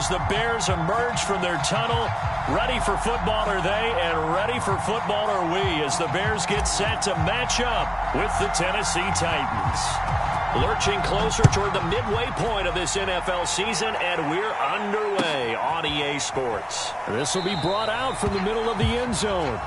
as the Bears emerge from their tunnel. Ready for football are they, and ready for football are we as the Bears get set to match up with the Tennessee Titans. Lurching closer toward the midway point of this NFL season, and we're underway on EA Sports. This will be brought out from the middle of the end zone.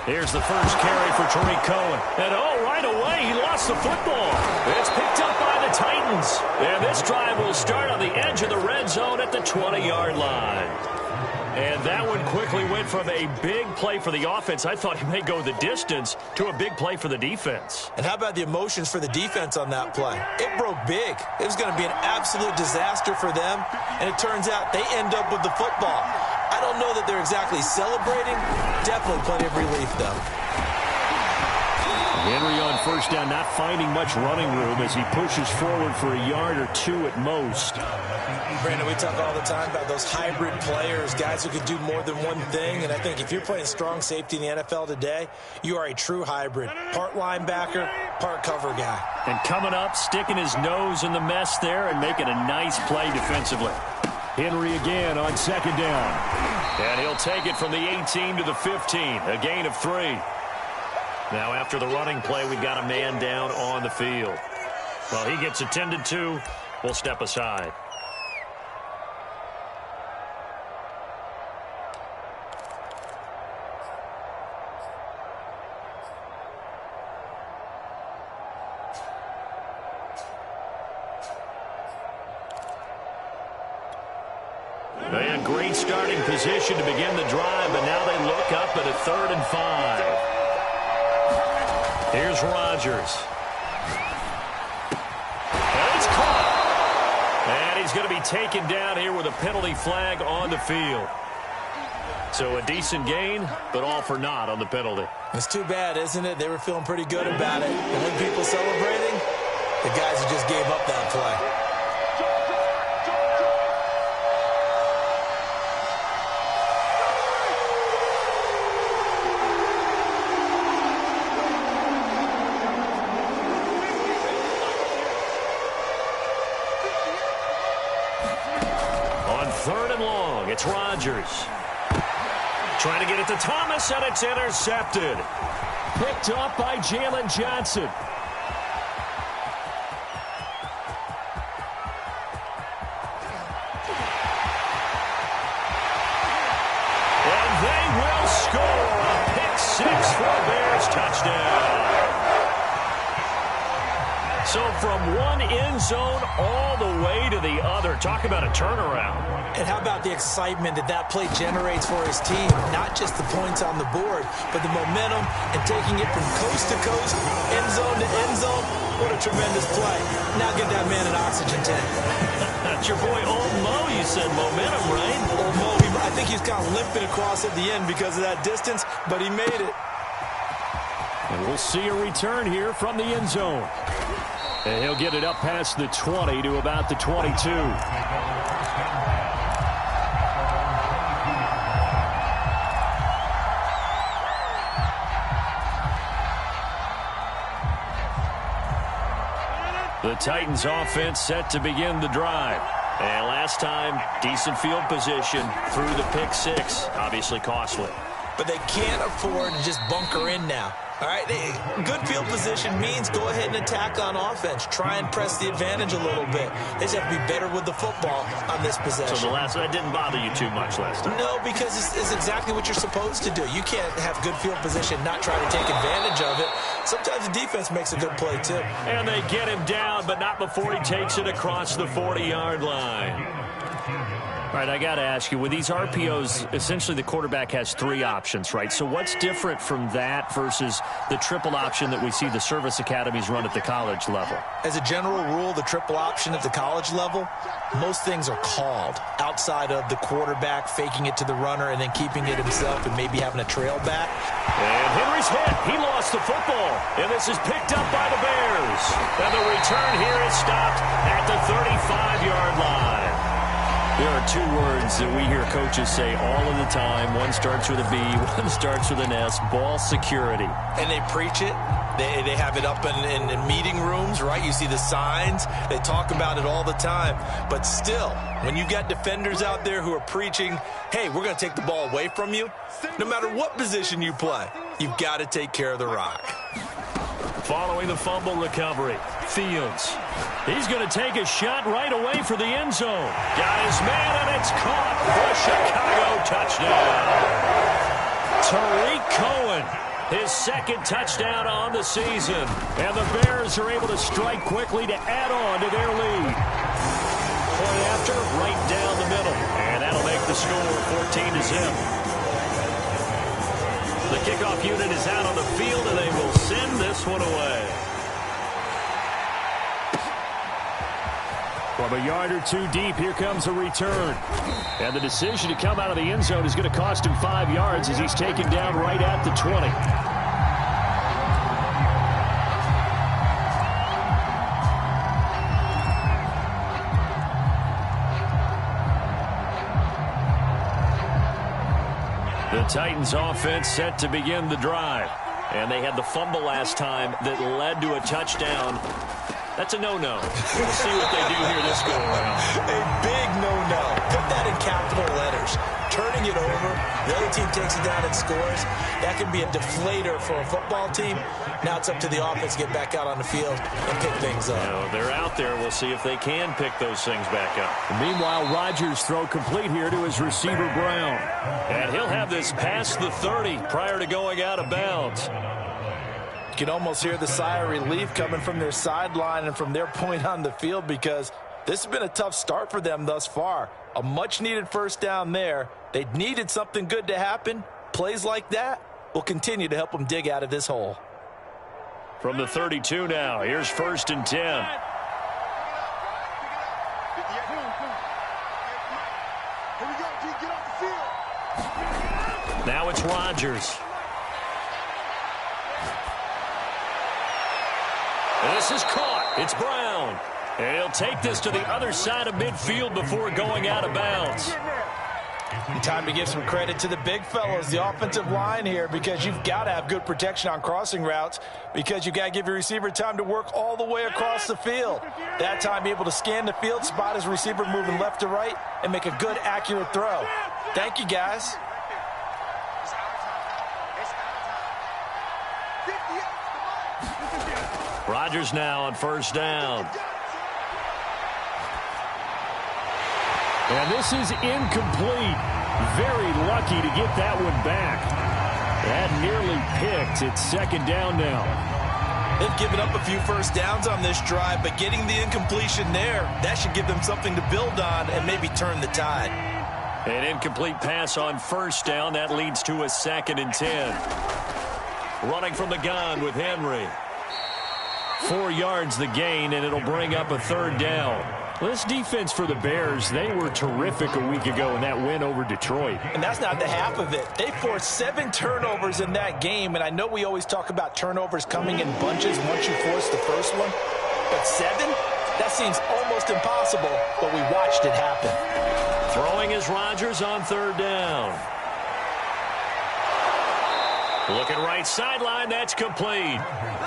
Here's the first carry for Tariq Cohen. And right away, he lost the football. It's picked up by the Titans. And this drive will start on the edge of the red zone at the 20-yard line. And that one quickly went from a big play for the offense, I thought he may go the distance, to a big play for the defense. And how about the emotions for the defense on that play? It broke big. It was going to be an absolute disaster for them. And it turns out they end up with the football. I don't know that they're exactly celebrating. Definitely plenty of relief, though. Henry on first down, not finding much running room as he pushes forward for a yard or two at most. Brandon, we talk all the time about those hybrid players, guys who can do more than one thing. And I think if you're playing strong safety in the NFL today, you are a true hybrid. Part linebacker, part cover guy. And coming up, sticking his nose in the mess there and making a nice play defensively. Henry again on second down. And he'll take it from the 18 to the 15, a gain of 3. Now after the running play, we've got a man down on the field. Well, he gets attended to. We'll step aside. And great starting position to begin the drive, but now they look up at a 3rd and 5. Here's Rodgers. And it's caught. And he's going to be taken down here with a penalty flag on the field. So a decent gain, but all for naught on the penalty. It's too bad, isn't it? They were feeling pretty good about it. And when people celebrating, the guys who just gave up that play. It's Rodgers. Trying to get it to Thomas, and it's intercepted. Picked off by Jalen Johnson. And they will score a pick-6 for a Bears touchdown. So from one end zone all the way to the other. Talk about a turnaround. And how about the excitement that play generates for his team? Not just the points on the board, but the momentum and taking it from coast to coast, end zone to end zone. What a tremendous play. Now get that man an oxygen tank. That's your boy Old Mo. You said momentum, right? Old Mo, I think he's kind of limping across at the end because of that distance, but he made it. And we'll see a return here from the end zone. And he'll get it up past the 20 to about the 22. The Titans offense set to begin the drive. And last time, decent field position through the pick-6. Obviously costly. But they can't afford to just bunker in now. All right, good field position means go ahead and attack on offense. Try and press the advantage a little bit. They just have to be better with the football on this possession. So that didn't bother you too much last time? No, because it's exactly what you're supposed to do. You can't have good field position, not try to take advantage of it. Sometimes the defense makes a good play, too. And they get him down, but not before he takes it across the 40-yard line. All right, I got to ask you, with these RPOs, essentially the quarterback has 3 options, right? So what's different from that versus the triple option that we see the service academies run at the college level? As a general rule, the triple option at the college level, most things are called outside of the quarterback faking it to the runner and then keeping it himself and maybe having a trail back. And Henry's hit. He lost the football. And this is picked up by the Bears. And the return here is stopped at the 35-yard line. There are 2 words that we hear coaches say all of the time. One starts with a B, one starts with an S, ball security. And they preach it. They have it up in meeting rooms, right? You see the signs. They talk about it all the time. But still, when you've got defenders out there who are preaching, hey, we're going to take the ball away from you, no matter what position you play, you've got to take care of the rock. Following the fumble recovery, Fields. He's going to take a shot right away for the end zone. Got his man, and it's caught for a Chicago touchdown. Tariq Cohen, his 2nd touchdown on the season. And the Bears are able to strike quickly to add on to their lead. Point after, right down the middle. And that'll make the score 14-0. The kickoff unit is out on the field, and they will send this one away. From a yard or 2 deep, here comes a return. And the decision to come out of the end zone is going to cost him 5 yards as he's taken down right at the 20. The Titans offense set to begin the drive. And they had the fumble last time that led to a touchdown. That's a no-no. We'll see what they do here this go around. A big no-no. Put that in capital letters. Turning it over, the other team takes it down and scores. That can be a deflator for a football team. Now it's up to the offense to get back out on the field and pick things up. They're out there. We'll see if they can pick those things back up. Meanwhile, Rodgers throw complete here to his receiver, Brown. And he'll have this past the 30 prior to going out of bounds. You can almost hear the sigh of relief coming from their sideline and from their point on the field because this has been a tough start for them thus far. A much-needed first down there. They needed something good to happen. Plays like that will continue to help them dig out of this hole. From the 32 now, here's 1st and 10. Now it's Rodgers. This is caught. It's Brown. And he'll take this to the other side of midfield before going out of bounds. Time to give some credit to the big fellows, the offensive line here, because you've got to have good protection on crossing routes because you've got to give your receiver time to work all the way across the field. That time, be able to scan the field, spot his receiver moving left to right, and make a good, accurate throw. Thank you, guys. Rodgers now on 1st down. And this is incomplete. Very lucky to get that one back. That nearly picked. It's 2nd down now. They've given up a few first downs on this drive, but getting the incompletion there, that should give them something to build on and maybe turn the tide. An incomplete pass on 1st down. That leads to a 2nd and 10. Running from the gun with Henry. 4 yards the gain, and it'll bring up a 3rd down. Well, this defense for the Bears, they were terrific a week ago in that win over Detroit. And that's not the half of it. They forced 7 turnovers in that game, and I know we always talk about turnovers coming in bunches once you force the first one. But 7? That seems almost impossible, but we watched it happen. Throwing is Rodgers on 3rd down. Looking right sideline, that's complete.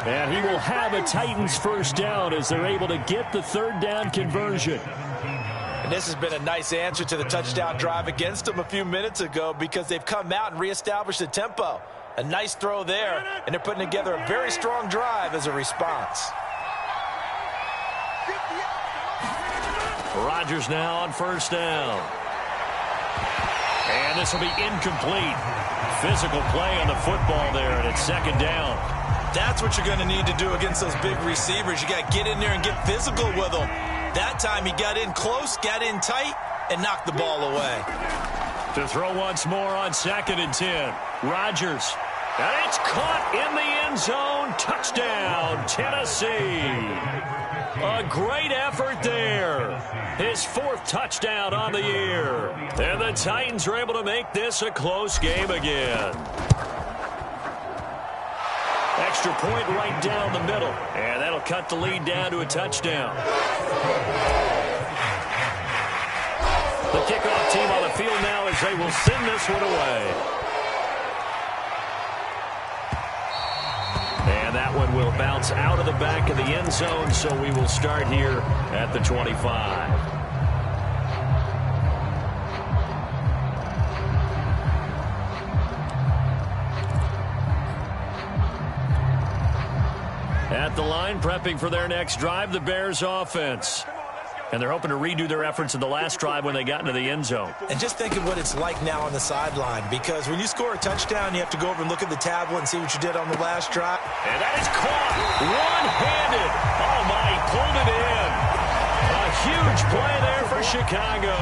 And he will have a Titans 1st down as they're able to get the 3rd down conversion. And this has been a nice answer to the touchdown drive against them a few minutes ago because they've come out and reestablished the tempo. A nice throw there, and they're putting together a very strong drive as a response. Rodgers now on 1st down. And this will be incomplete. Physical play on the football there, and it's 2nd down. That's what you're going to need to do against those big receivers. You got to get in there and get physical with them. That time he got in close, got in tight, and knock the ball away. To throw once more on 2nd and 10. Rodgers. And it's caught in the end zone. Touchdown, Tennessee. A great effort there. His 4th touchdown on the year. And the Titans are able to make this a close game again. Extra point right down the middle. And that'll cut the lead down to a touchdown. The kickoff team on the field now as they will send this one away. And that one will bounce out of the back of the end zone, so we will start here at the 25. At the line, prepping for their next drive, the Bears offense. And they're hoping to redo their efforts in the last drive when they got into the end zone. And just think of what it's like now on the sideline, because when you score a touchdown, you have to go over and look at the tablet and see what you did on the last drive. And that is caught one-handed. Oh, my, he pulled it in. A huge play there for Chicago.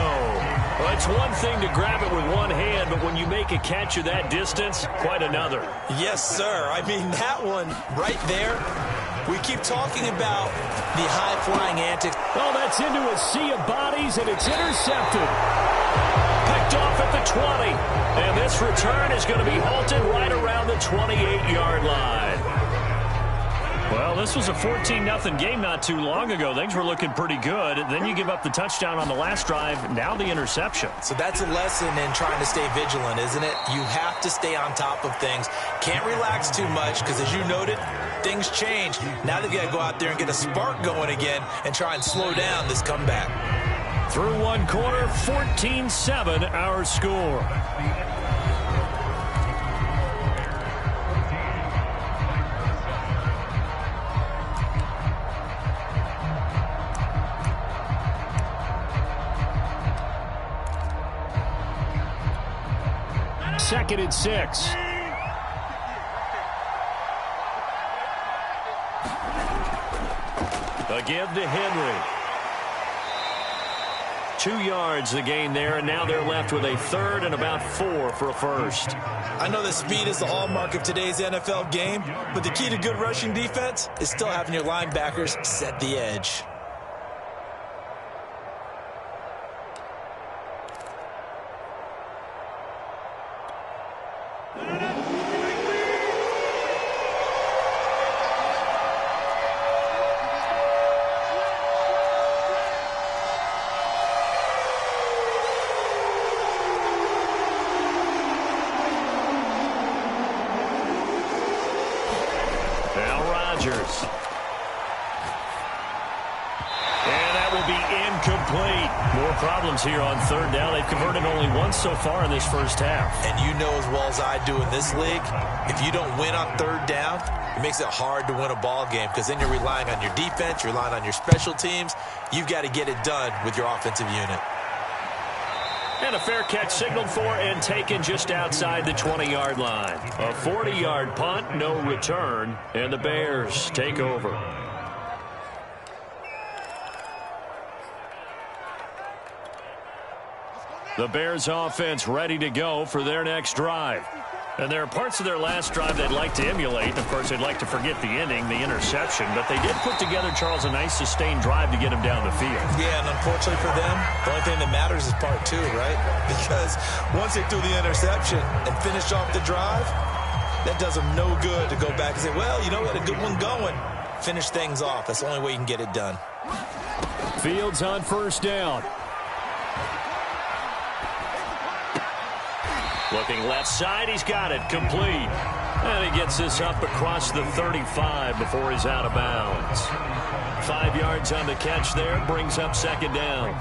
Well, it's one thing to grab it with one hand, but when you make a catch of that distance, quite another. Yes, sir. I mean, that one right there, we keep talking about the high-flying antics. Oh, that's into a sea of bodies, and it's intercepted. Picked off at the 20. And this return is going to be halted right around the 28-yard line. Well, this was a 14-0 game not too long ago. Things were looking pretty good. Then you give up the touchdown on the last drive. Now the interception. So that's a lesson in trying to stay vigilant, isn't it? You have to stay on top of things. Can't relax too much because, as you noted, things change. Now they've got to go out there and get a spark going again and try and slow down this comeback. Through one quarter, 14-7 our score. Second and 6. Again to Henry. 2 yards the gain there, and now they're left with a third and about 4 for a first. I know that speed is the hallmark of today's NFL game, but the key to good rushing defense is still having your linebackers set the edge. Problems here on third down. They've converted only once so far in this first half. And you know as well as I do in this league, if you don't win on third down, it makes it hard to win a ball game because then you're relying on your defense, you're relying on your special teams. You've got to get it done with your offensive unit. And a fair catch signaled for and taken just outside the 20-yard line. A 40-yard punt, no return, and the Bears take over. The Bears offense ready to go for their next drive. And there are parts of their last drive they'd like to emulate. Of course, they'd like to forget the ending, the interception. But they did put together, Charles, a nice sustained drive to get him down the field. Yeah, and unfortunately for them, the only thing that matters is part 2, right? Because once they threw the interception and finished off the drive, that does them no good to go back and say, well, you know, we had a good one going. Finish things off. That's the only way you can get it done. Fields on first down. Looking left side, he's got it, complete. And he gets this up across the 35 before he's out of bounds. 5 yards on the catch there, brings up second down.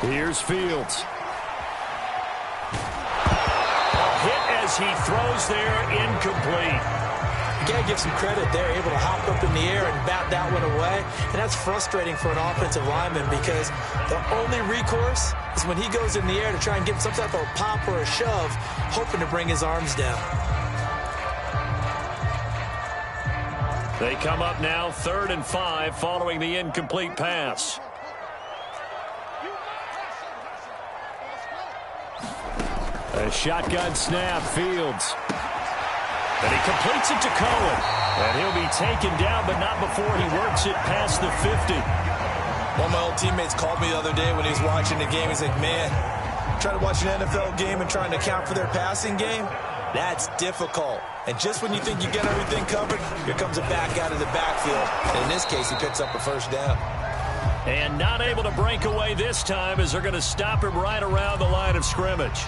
Here's Fields. A hit as he throws there, incomplete. You got to give some credit there, able to hop up in the air and bat that one away. And that's frustrating for an offensive lineman because the only recourse is when he goes in the air to try and get some type of a pop or a shove, hoping to bring his arms down. They come up now 3rd and 5 following the incomplete pass. A shotgun snap, Fields. And he completes it to Cohen. And he'll be taken down, but not before he works it past the 50. One of my old teammates called me the other day when he was watching the game. He's like, man, trying to watch an NFL game and trying to account for their passing game, that's difficult. And just when you think you get everything covered, here comes a back out of the backfield. And in this case, he picks up a first down. And not able to break away this time as they're going to stop him right around the line of scrimmage.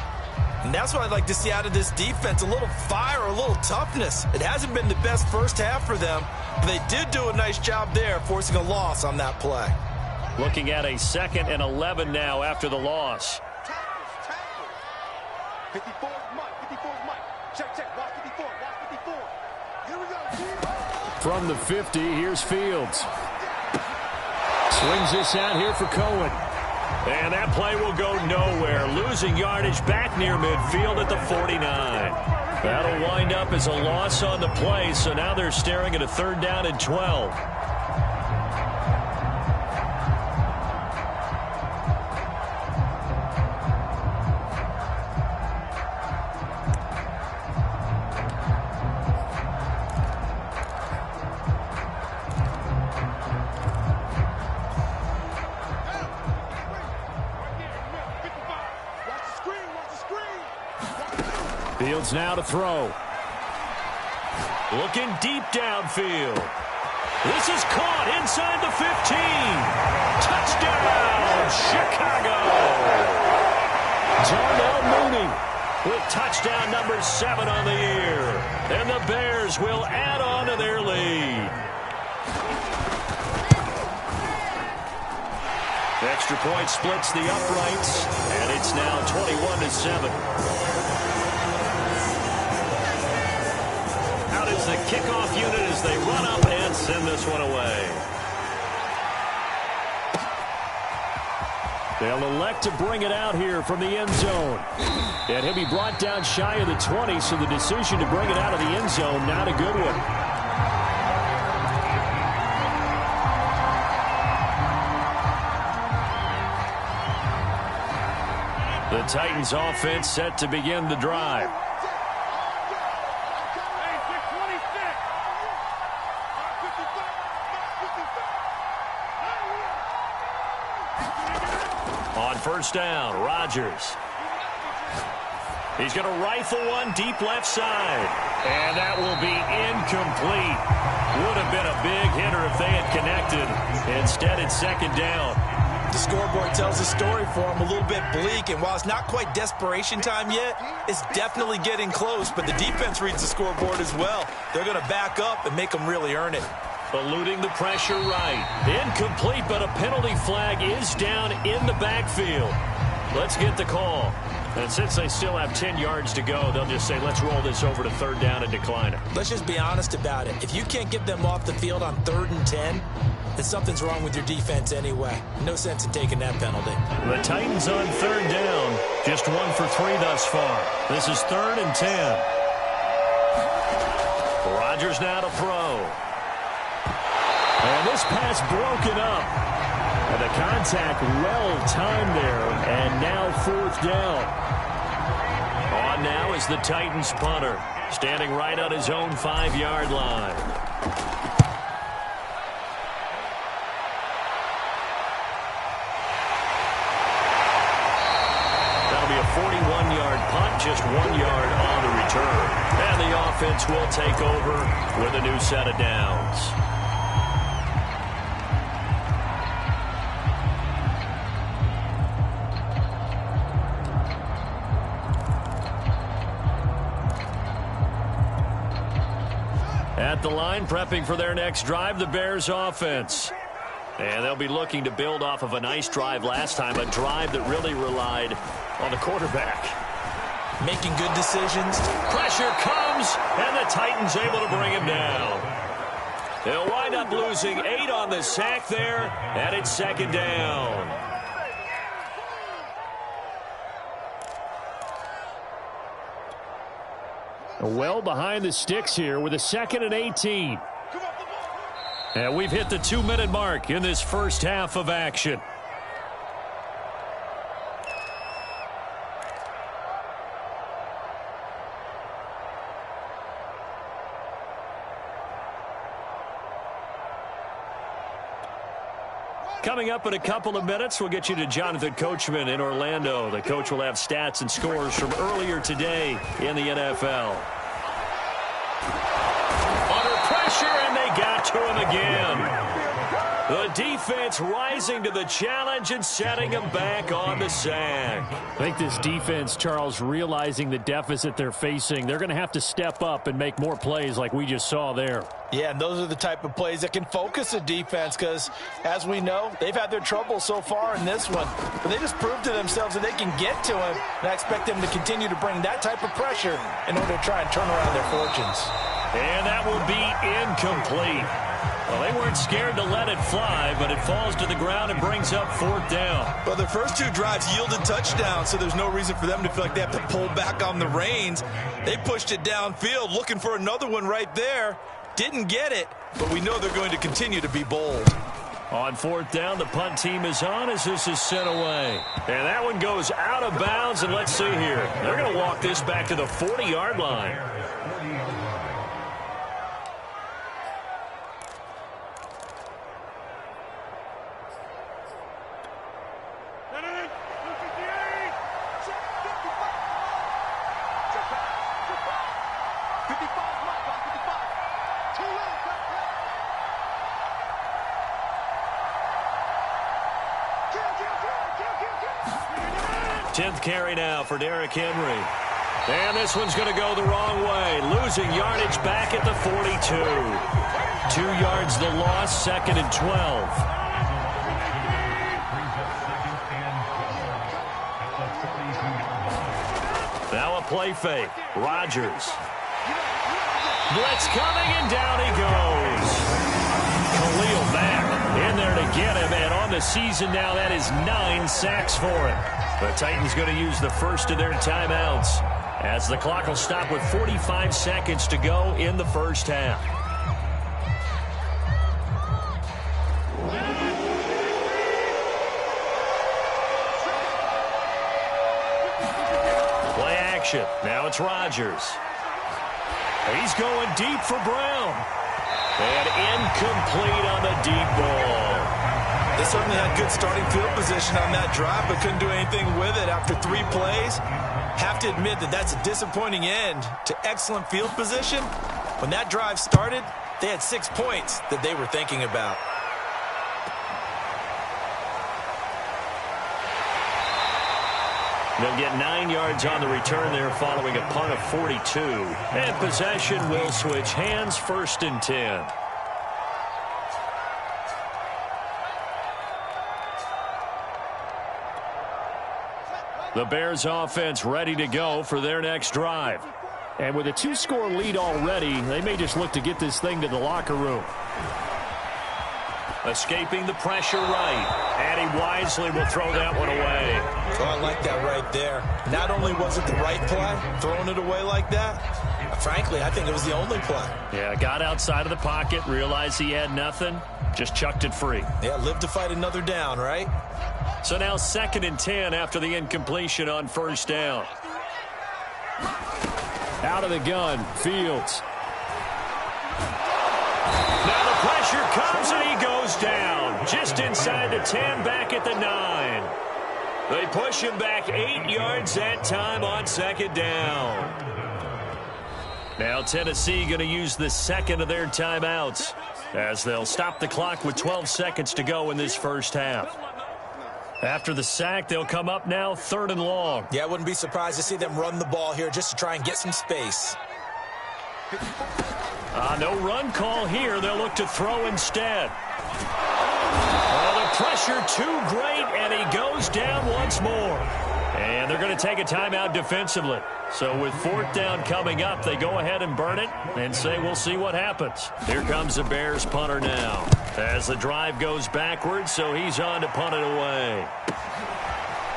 And that's what I'd like to see out of this defense, a little fire, a little toughness. It hasn't been the best first half for them, but they did do a nice job there, forcing a loss on that play. Looking at a 2nd and 11 now after the loss. 54 is Mike. 54 is Mike. Check. Watch 54. Watch 54. Here we go. From the 50, here's Fields. Swings this out here for Cohen. And that play will go nowhere. Losing yardage back near midfield at the 49. That'll wind up as a loss on the play, so now they're staring at a 3rd down and 12. Fields now to throw. Looking deep downfield. This is caught inside the 15. Touchdown, Chicago. Darnell Mooney with touchdown number 7 on the year. And the Bears will add on to their lead. Extra point splits the uprights, and it's now 21-7. The kickoff unit as they run up and send this one away. They'll elect to bring it out here from the end zone. And he'll be brought down shy of the 20, so the decision to bring it out of the end zone, not a good one. The Titans offense set to begin the drive. On first down, Rodgers. He's going to rifle one deep left side. And that will be incomplete. Would have been a big hitter if they had connected. Instead, it's 2nd down. The scoreboard tells a story for him, a little bit bleak. And while it's not quite desperation time yet, it's definitely getting close. But the defense reads the scoreboard as well. They're going to back up and make them really earn it. Eluding the pressure right. Incomplete, but a penalty flag is down in the backfield. Let's get the call. And since they still have 10 yards to go, they'll just say, let's roll this over to 3rd down and decline it. Let's just be honest about it. If you can't get them off the field on 3rd and 10, then something's wrong with your defense anyway. No sense in taking that penalty. The Titans on 3rd down. Just 1 for 3 thus far. This is 3rd and 10. Rodgers now to throw. And this pass broken up. And the contact well-timed there. And now 4th down. On now is the Titans punter. Standing right on his own 5-yard line. That'll be a 41-yard punt, just 1 yard on the return. And the offense will take over with a new set of downs. At the line, prepping for their next drive, the Bears offense. And they'll be looking to build off of a nice drive last time, a drive that really relied on the quarterback. Making good decisions. Pressure comes, and the Titans able to bring him down. They'll wind up losing 8 on the sack there, and it's 2nd down. Well behind the sticks here with a 2nd and 18. And we've hit the 2-minute mark in this first half of action. Coming up in a couple of minutes, we'll get you to Jonathan Coachman in Orlando. The coach will have stats and scores from earlier today in the NFL. Under pressure, and they got to him again. The defense rising to the challenge and setting him back on the sack. I think this defense, Charles, realizing the deficit they're facing, they're going to have to step up and make more plays like we just saw there. Yeah, and those are the type of plays that can focus a defense because, as we know, they've had their trouble so far in this one. But they just proved to themselves that they can get to him, and I expect them to continue to bring that type of pressure in order to try and turn around their fortunes. And that will be incomplete. Well, they weren't scared to let it fly, but it falls to the ground and brings up 4th down. Well, their first 2 drives yielded touchdowns, so there's no reason for them to feel like they have to pull back on the reins. They pushed it downfield, looking for another one right there. Didn't get it, but we know they're going to continue to be bold. On 4th down, the punt team is on as this is sent away. And that one goes out of bounds, and let's see here. They're going to walk this back to the 40-yard line. Carry now for Derrick Henry. And this one's going to go the wrong way. Losing yardage back at the 42. 2 yards the loss, 2nd and 12. Now a play fake. Rodgers. Blitz coming, and down he goes. Khalil Mack in there to get him, and on the season now, that is 9 sacks for him. The Titans going to use the first of their timeouts as the clock will stop with 45 seconds to go in the first half. Play action. Now it's Rodgers. He's going deep for Brown. And incomplete on the deep ball. They certainly had good starting field position on that drive, but couldn't do anything with it after 3 plays. Have to admit that that's a disappointing end to excellent field position. When that drive started, they had 6 points that they were thinking about. They'll get 9 yards on the return there following a punt of 42. And possession will switch hands, 1st and 10. The Bears offense ready to go for their next drive. And with a 2-score lead already, they may just look to get this thing to the locker room. Escaping the pressure right. And he wisely will throw that one away. Oh, I like that right there. Not only was it the right play, throwing it away like that, frankly, I think it was the only play. Yeah, got outside of the pocket, realized he had nothing, just chucked it free. Yeah, live to fight another down, right? So now 2nd and 10 after the incompletion on 1st down. Out of the gun, Fields. Now the pressure comes and he goes down. Just inside the 10, back at the 9. They push him back 8 yards that time on 2nd down. Now Tennessee going to use the 2nd of their timeouts as they'll stop the clock with 12 seconds to go in this first half. After the sack, they'll come up now 3rd and long. Yeah, I wouldn't be surprised to see them run the ball here just to try and get some space. No run call here. They'll look to throw instead. Oh, the pressure too great, and he goes down once more. And they're going to take a timeout defensively. So with 4th down coming up, they go ahead and burn it and say we'll see what happens. Here comes the Bears punter now as the drive goes backwards, so he's on to punt it away.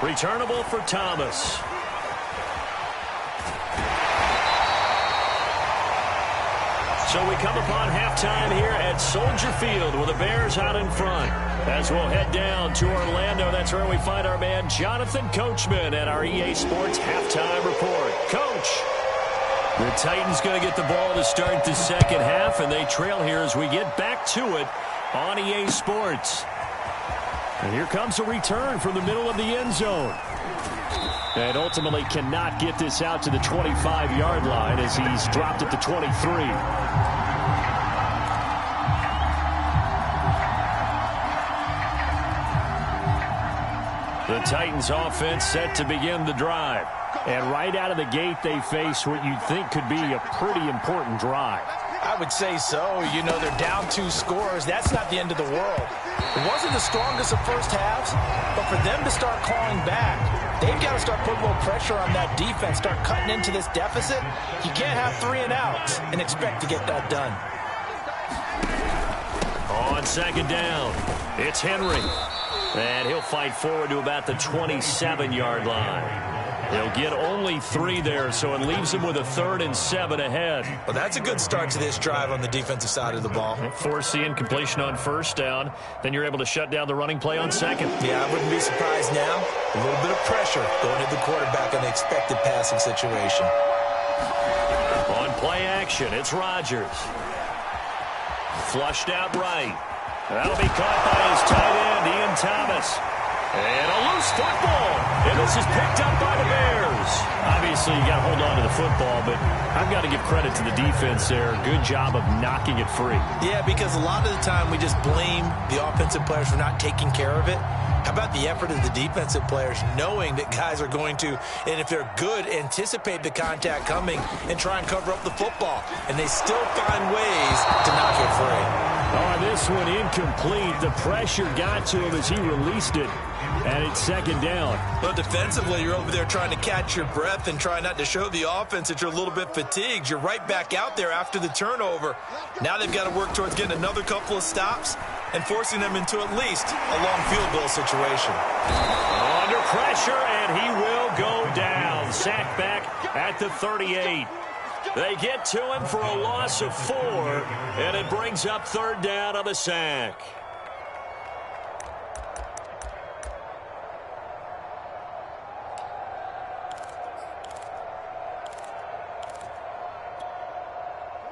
Returnable for Thomas. So we come upon halftime here at Soldier Field with the Bears out in front. As we'll head down to Orlando, that's where we find our man Jonathan Coachman at our EA Sports Halftime Report. Coach. The Titans going to get the ball to start the second half, and they trail here as we get back to it on EA Sports. And here comes a return from the middle of the end zone. And ultimately cannot get this out to the 25-yard line as he's dropped at the 23. The Titans offense set to begin the drive. And right out of the gate, they face what you'd think could be a pretty important drive. I would say so. You know, they're down 2 scores. That's not the end of the world. It wasn't the strongest of first halves, but for them to start clawing back, they've got to start putting a little pressure on that defense, start cutting into this deficit. You can't have 3 and outs and expect to get that done. On second down, it's Henry. And he'll fight forward to about the 27-yard line. He'll get only 3 there, so it leaves him with a 3rd and 7 ahead. Well, that's a good start to this drive on the defensive side of the ball. Force the incompletion on first down. Then you're able to shut down the running play on second. Yeah, I wouldn't be surprised now. A little bit of pressure going to the quarterback in the expected passing situation. On play action, it's Rodgers. Flushed out right. That'll be caught by his tight end, Ian Thomas. And a loose football. And this is picked up by the Bears. Obviously, you got to hold on to the football, but I've got to give credit to the defense there. Good job of knocking it free. Yeah, because a lot of the time we just blame the offensive players for not taking care of it. How about the effort of the defensive players knowing that guys are going to, and if they're good, anticipate the contact coming and try and cover up the football. And they still find ways to knock it free. Oh, this one incomplete. The pressure got to him as he released it. And it's second down. But defensively, you're over there trying to catch your breath and try not to show the offense that you're a little bit fatigued. You're right back out there after the turnover. Now they've got to work towards getting another couple of stops and forcing them into at least a long field goal situation. Under pressure, and he will go down. Sacked back at the 38. They get to him for a loss of 4, and it brings up 3rd down on the sack.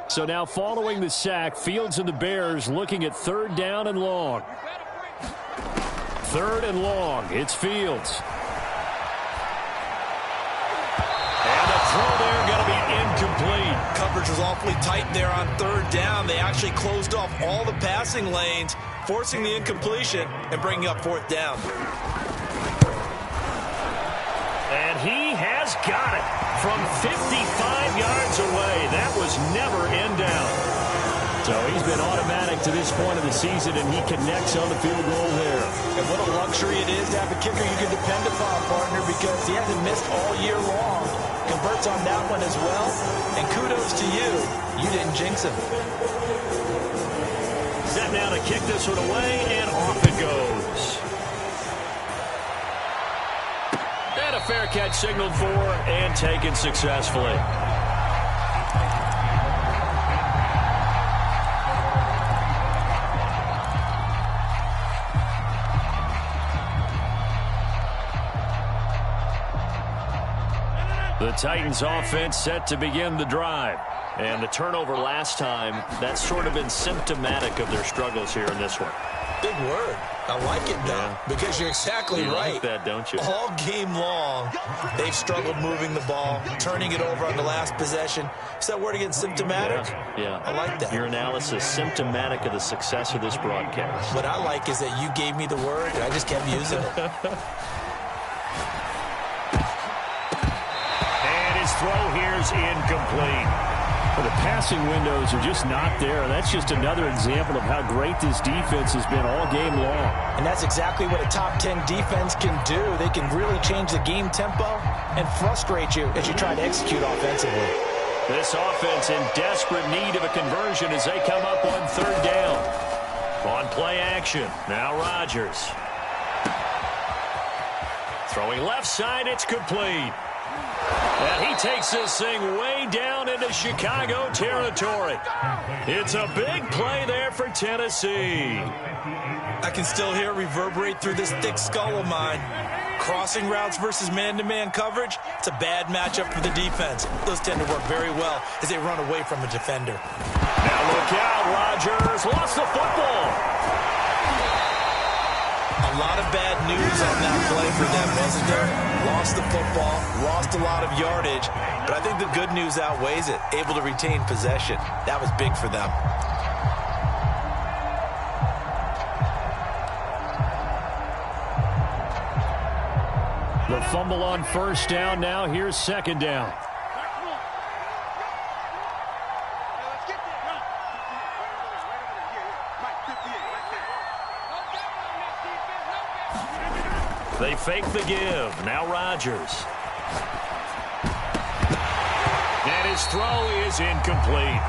So now following the sack, Fields and the Bears looking at 3rd down and long. 3rd and long. It's Fields. And the throw there going to be incomplete. Coverage was awfully tight there on 3rd down. They actually closed off all the passing lanes, forcing the incompletion and bringing up 4th down. And he has got it from 55 yards away. That was never in down. So he's been automatic to this point of the season, and he connects on the field goal there. And what a luxury it is to have a kicker you can depend upon, partner, because he hasn't missed all year long. Converts on that one as well. And kudos to you. You didn't jinx him. Set now to kick this one away, and off it goes. And a fair catch signaled for and taken successfully. The Titans offense set to begin the drive. And the turnover last time, that's sort of been symptomatic of their struggles here in this one. Big word. I like it, though, because you're exactly right. Like that, don't you? All game long, they've struggled moving the ball, turning it over on the last possession. Is that word again, symptomatic? Yeah. I like that. Your analysis, symptomatic of the success of this broadcast. What I like is that you gave me the word, and I just kept using it. And his throw here is incomplete. Well, the passing windows are just not there. That's just another example of how great this defense has been all game long. And that's exactly what a top 10 defense can do. They can really change the game tempo and frustrate you as you try to execute offensively. This offense in desperate need of a conversion as they come up on 3rd down. On play action, now Rodgers. Throwing left side, it's complete. And he takes this thing way down into Chicago territory. It's a big play there for Tennessee. I can still hear it reverberate through this thick skull of mine. Crossing routes versus man-to-man coverage, it's a bad matchup for the defense. Those tend to work very well as they run away from a defender. Now look out, Rodgers lost the football. A lot of bad news on that play for them, wasn't there? Lost the football, lost a lot of yardage, but I think the good news outweighs it. Able to retain possession. That was big for them. The fumble on first down. Now here's second down. They fake the give. Now Rodgers. And his throw is incomplete.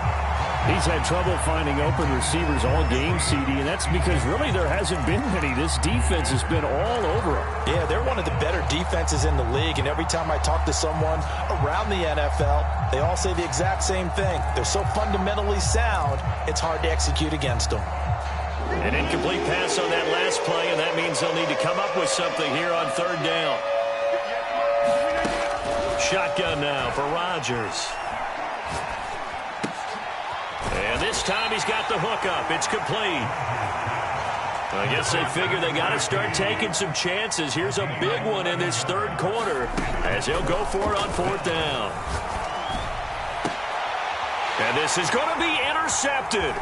He's had trouble finding open receivers all game, CD, and that's because really there hasn't been any. This defense has been all over him. Yeah, they're one of the better defenses in the league, and every time I talk to someone around the NFL, they all say the exact same thing. They're so fundamentally sound, it's hard to execute against them. An incomplete pass on that last play, and that means they'll need to come up with something here on third down. Shotgun now for Rodgers. And this time he's got the hook up. It's complete. I guess they figure they got to start taking some chances. Here's a big one in this third quarter as they'll go for it on fourth down. And this is going to be intercepted.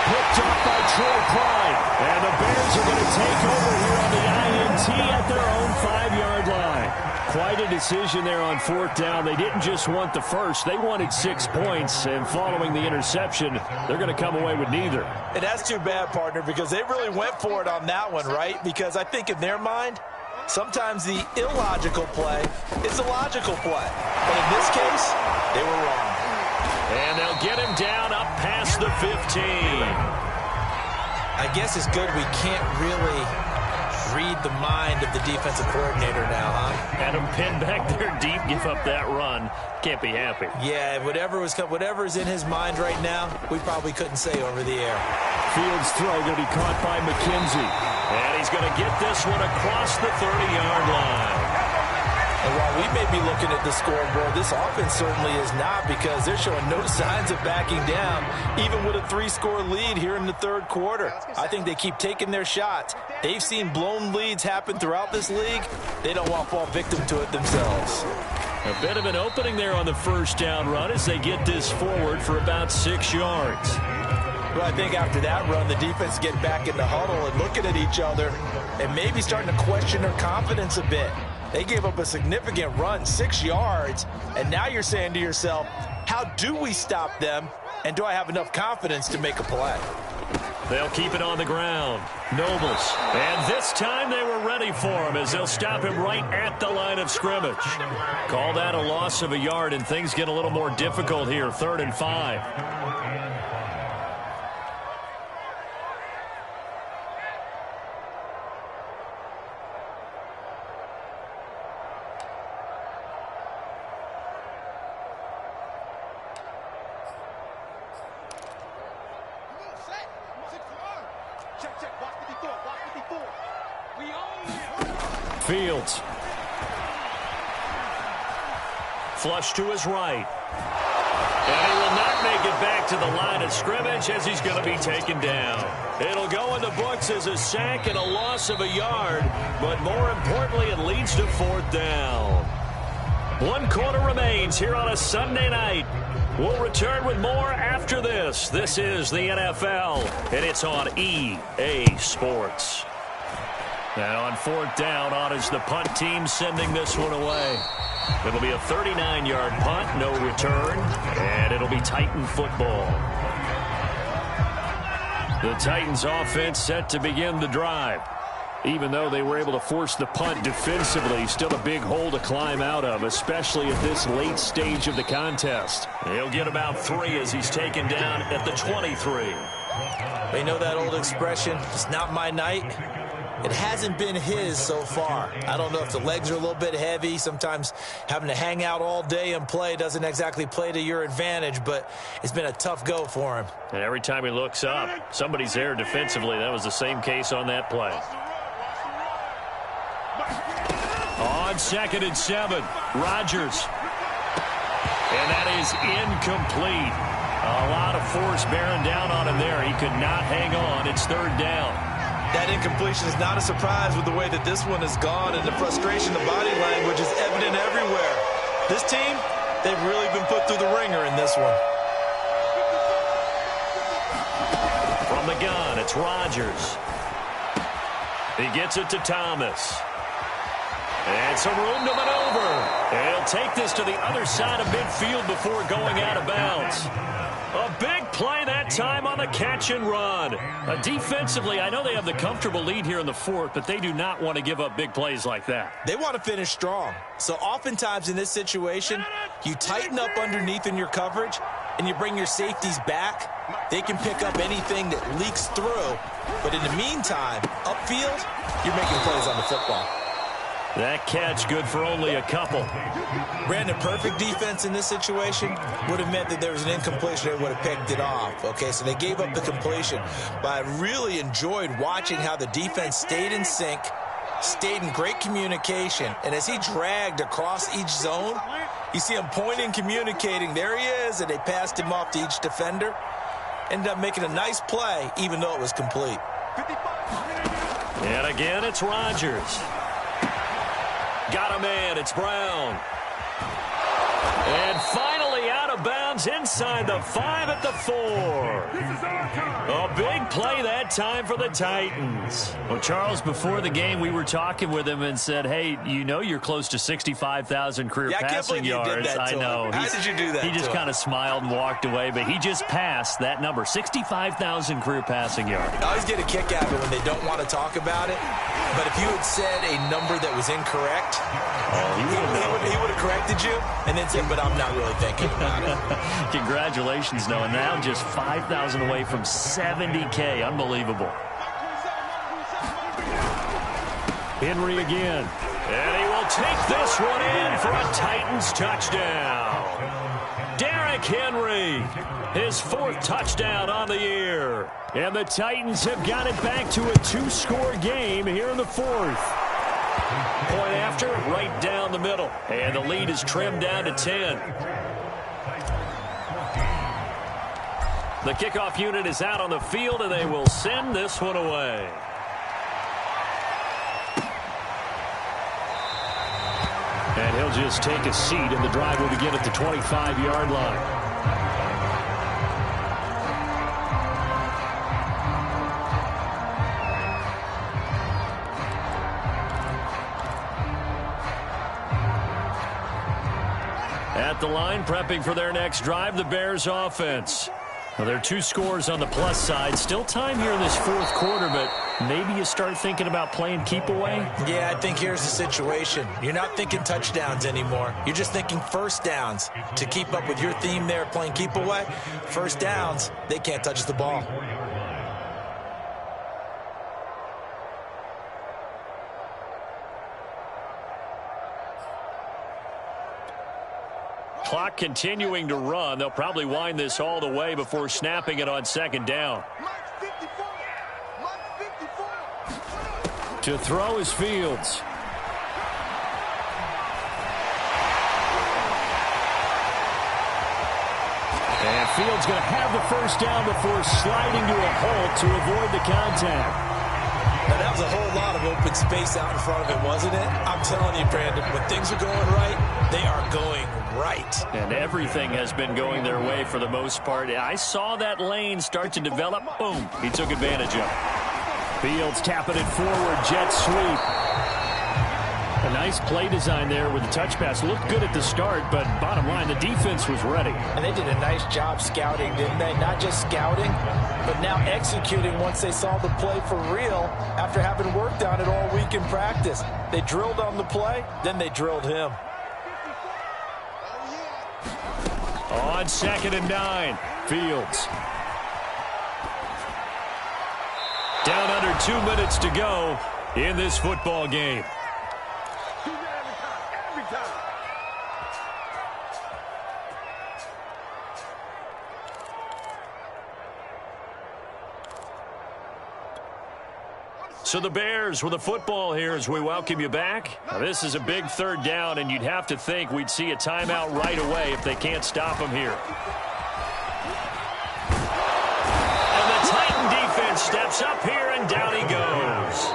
Picked up by Troy Pride. And the Bears are going to take over here on the INT at their own 5-yard line. Quite a decision there on fourth down. They didn't just want the first. They wanted 6 points. And following the interception, they're going to come away with neither. And that's too bad, partner, because they really went for it on that one, right? Because I think in their mind, sometimes the illogical play is a logical play. But in this case, they were wrong. And they'll get him down up past the 15. I guess it's good we can't really read the mind of the defensive coordinator now, huh? Had him pinned back there deep, give up that run. Can't be happy. Yeah, whatever's in his mind right now, we probably couldn't say over the air. Fields' throw going to be caught by McKenzie. And he's going to get this one across the 30-yard line. And while we may be looking at the scoreboard, this offense certainly is not, because they're showing no signs of backing down, even with a 3-score lead here in the third quarter. I think they keep taking their shots. They've seen blown leads happen throughout this league. They don't want to fall victim to it themselves. A bit of an opening there on the first down run as they get this forward for about 6 yards. Well, I think after that run, the defense get back in the huddle and looking at each other and maybe starting to question their confidence a bit. They gave up a significant run, 6 yards, and now you're saying to yourself, how do we stop them, and do I have enough confidence to make a play? They'll keep it on the ground. Nobles. And this time they were ready for him as they'll stop him right at the line of scrimmage. Call that a loss of a yard, and things get a little more difficult here, 3rd and 5. Fields. Flush to his right. And he will not make it back to the line of scrimmage as he's going to be taken down. It'll go in the books as a sack and a loss of a yard, but more importantly, it leads to 4th down. 1 quarter remains here on a Sunday night. We'll return with more after this. This is the NFL, and it's on EA Sports. And on 4th down, on is the punt team sending this one away. It'll be a 39-yard punt, no return, and it'll be Titan football. The Titans offense set to begin the drive. Even though they were able to force the punt defensively, still a big hole to climb out of, especially at this late stage of the contest. He'll get about 3 as he's taken down at the 23. They know that old expression, it's not my night. It hasn't been his so far. I don't know if the legs are a little bit heavy. Sometimes having to hang out all day and play doesn't exactly play to your advantage, but it's been a tough go for him. And every time he looks up, somebody's there defensively. That was the same case on that play. On 2nd and 7, Rodgers. And that is incomplete. A lot of force bearing down on him there. He could not hang on. It's 3rd down. That incompletion is not a surprise with the way that this one has gone, and the frustration, the body language is evident everywhere. This team, they've really been put through the ringer in this one. From the gun, it's Rodgers. He gets it to Thomas. And some room to maneuver. He'll take this to the other side of midfield before going out of bounds. A big play that time on the catch and run. Defensively, I know they have the comfortable lead here in the 4th, but they do not want to give up big plays like that. They want to finish strong. So oftentimes in this situation, you tighten up underneath in your coverage, and you bring your safeties back. They can pick up anything that leaks through. But in the meantime, upfield, you're making plays on the football. That catch good for only a couple. Brandon, perfect defense in this situation would have meant that there was an incompletion. They would have picked it off. Okay, so they gave up the completion. But I really enjoyed watching how the defense stayed in sync, stayed in great communication. And as he dragged across each zone, you see him pointing, communicating. There he is, and they passed him off to each defender. Ended up making a nice play, even though it was complete. And again, it's Rodgers. Got a man, it's Brown. And finally out of bounds inside the 5 at the 4. A big play that time for the Titans. Well, Charles, before the game, we were talking with him and said, hey, you know you're close to 65,000 career passing yards. I know. How did you do that? He just kind of smiled and walked away, but he just passed that number, 65,000 career passing yards. I always get a kick out of it when they don't want to talk about it. But if you had said a number that was incorrect, he would have corrected you and then said, but I'm not really thinking about it. Congratulations, Noah. Now just 5,000 away from 70K. Unbelievable. Henry again. And he will take this one in for a Titans touchdown. Derrick Henry, his 4th touchdown on the year. And the Titans have got it back to a 2-score game here in the 4th. Point after, right down the middle. And the lead is trimmed down to 10. The kickoff unit is out on the field, and they will send this one away. And he'll just take a seat, and the drive will begin at the 25-yard line. At the line, prepping for their next drive, the Bears offense. Well, there are 2 scores on the plus side. Still time here in this 4th quarter, but maybe you start thinking about playing keep away? Yeah, I think here's the situation. You're not thinking touchdowns anymore. You're just thinking first downs. To keep up with your theme there, playing keep away, first downs, they can't touch the ball. Clock continuing to run. They'll probably wind this all the way before snapping it on 2nd down. To throw is Fields. And Fields going to have the first down before sliding to a halt to avoid the contact. Now, that was a whole lot of open space out in front of him, wasn't it? I'm telling you, Brandon, when things are going right, they are going right. And everything has been going their way for the most part. I saw that lane start to develop. Boom. He took advantage of it. Fields tapping it forward. Jet sweep. A nice play design there with the touch pass. Looked good at the start, but bottom line, the defense was ready. And they did a nice job scouting, didn't they? Not just scouting, but now executing once they saw the play for real after having worked on it all week in practice. They drilled on the play, then they drilled him. On 2nd and 9, Fields. Down under 2 minutes to go. in this football game. Every time. So the Bears with the football here as we welcome you back. Now, this is a big third down, and you'd have to think we'd see a timeout right away if they can't stop them here. And the Titan defense steps up here, and down he goes.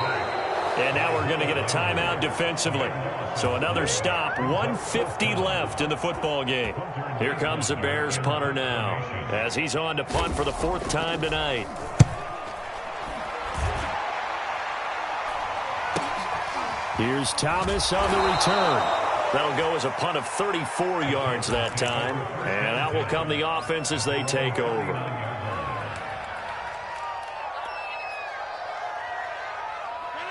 And now we're going to get a timeout defensively. So another stop, 1:50 left in the football game. Here comes the Bears punter now as he's on to punt for the 4th time tonight. Here's Thomas on the return. That'll go as a punt of 34 yards that time. And out will come the offense as they take over.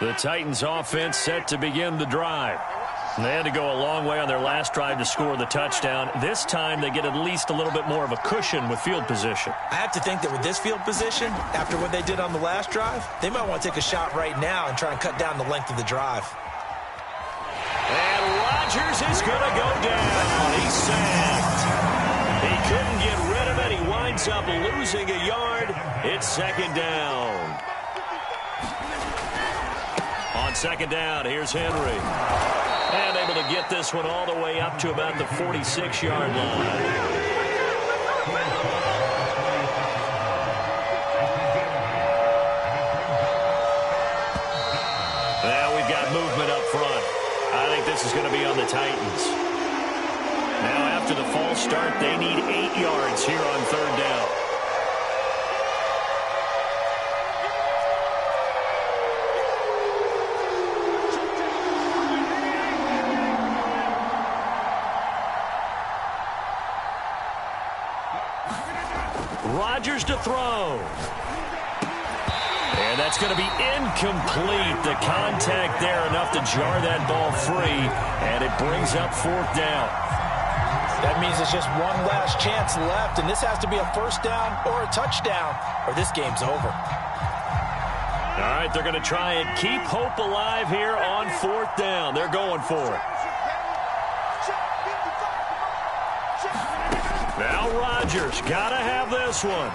The Titans offense set to begin the drive. They had to go a long way on their last drive to score the touchdown. This time they get at least a little bit more of a cushion with field position. I have to think that with this field position, after what they did on the last drive, they might want to take a shot right now and try and cut down the length of the drive. And Rodgers is going to go down. He's sacked. He couldn't get rid of it. He winds up losing a yard. It's 2nd down. On 2nd down, here's Henry. And able to get this one all the way up to about the 46-yard line. Now we've got movement up front. I think this is going to be on the Titans. Now after the false start, they need 8 yards here on 3rd down. Rodgers to throw. And that's going to be incomplete. The contact there enough to jar that ball free, and it brings up 4th down. That means it's just one last chance left, and this has to be a 1st down or a touchdown, or this game's over. All right, they're going to try and keep hope alive here on 4th down. They're going for it. Now Rodgers, got to have this one.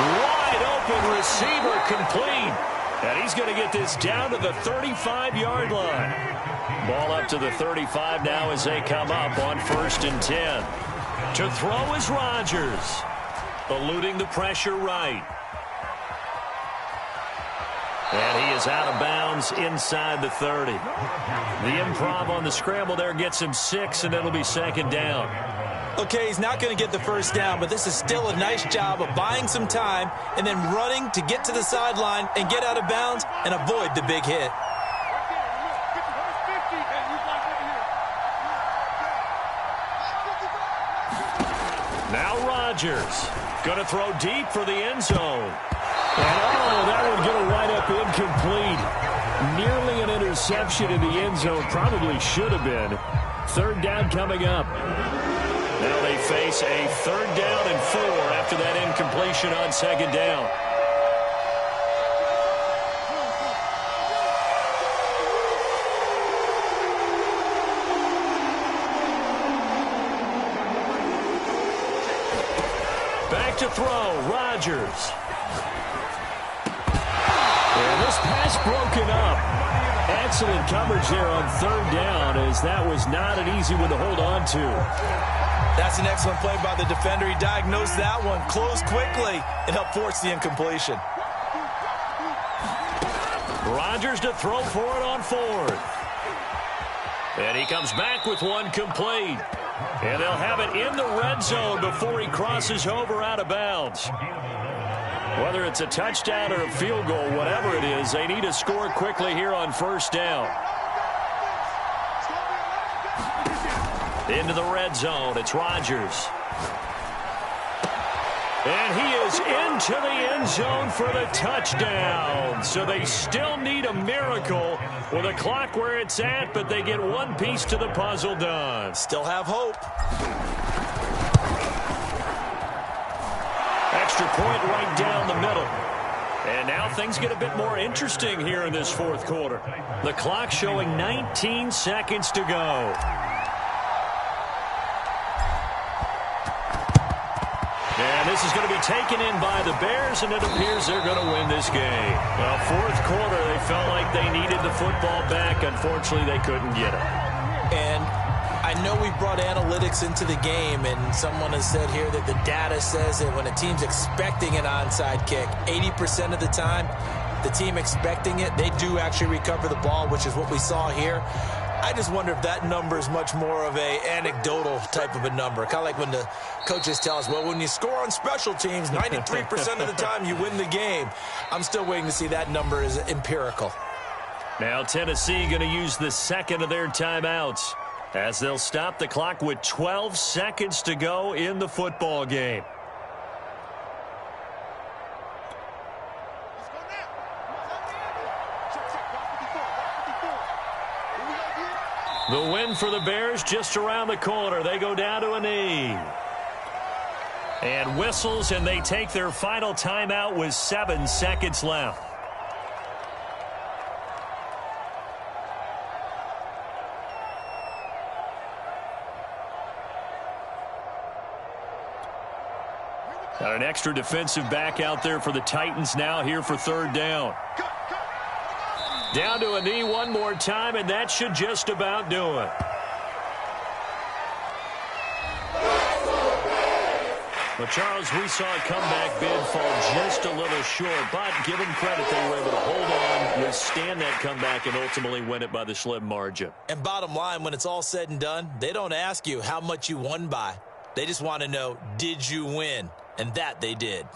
Wide open receiver complete. And he's going to get this down to the 35-yard line. Ball up to the 35 now as they come up on 1st and 10. To throw is Rodgers. Eluding the pressure right. And he is out of bounds inside the 30. The improv on the scramble there gets him 6, and it'll be 2nd down. Okay, he's not going to get the 1st down, but this is still a nice job of buying some time and then running to get to the sideline and get out of bounds and avoid the big hit. Now Rodgers going to throw deep for the end zone. And that one going to wind up incomplete. Nearly an interception in the end zone. Probably should have been. 3rd down coming up. Now they face a 3rd down and 4 after that incompletion on 2nd down. Back to throw, Rodgers. And this pass broken up. Excellent coverage there on 3rd down, as that was not an easy one to hold on to. That's an excellent play by the defender. He diagnosed that one, closed quickly, and helped force the incompletion. Rodgers to throw for it on 4th. And he comes back with one complete. And they'll have it in the red zone before he crosses over out of bounds. Whether it's a touchdown or a field goal, whatever it is, they need to score quickly here on 1st down. Into the red zone, it's Rodgers. And he is into the end zone for the touchdown. So they still need a miracle with a clock where it's at, but they get one piece to the puzzle done. Still have hope. Extra point right down the middle. And now things get a bit more interesting here in this fourth quarter. The clock showing 19 seconds to go. And this is going to be taken in by the Bears, and it appears they're going to win this game. Well, fourth quarter, they felt like they needed the football back. Unfortunately, they couldn't get it. And I know we brought analytics into the game, and someone has said here that the data says that when a team's expecting an onside kick, 80% of the time, the team expecting it, they do actually recover the ball, which is what we saw here. I just wonder if that number is much more of a anecdotal type of a number. Kind of like when the coaches tell us, well, when you score on special teams, 93% of the time you win the game. I'm still waiting to see that number is empirical. Now Tennessee going to use the second of their timeouts as they'll stop the clock with 12 seconds to go in the football game. The win for the Bears just around the corner. They go down to a knee. And whistles, and they take their final timeout with 7 seconds left. Got an extra defensive back out there for the Titans now here for third down. Down to a knee one more time, and that should just about do it. Well, Charles, we saw a comeback bid fall just a little short, but give them credit, they were able to hold on, withstand that comeback, and ultimately win it by the slim margin. And bottom line, when it's all said and done, they don't ask you how much you won by. They just want to know, did you win? And that they did.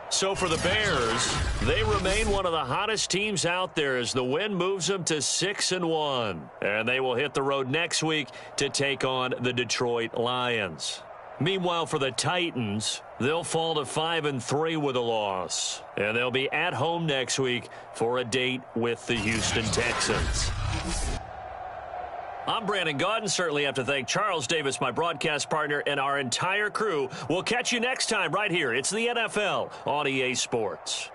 So for the Bears, they remain one of the hottest teams out there as the win moves them to 6-1. And they will hit the road next week to take on the Detroit Lions. Meanwhile, for the Titans, they'll fall to 5-3 with a loss. And they'll be at home next week for a date with the Houston Texans. I'm Brandon Gaudin. Certainly have to thank Charles Davis, my broadcast partner, and our entire crew. We'll catch you next time right here. It's the NFL on EA Sports.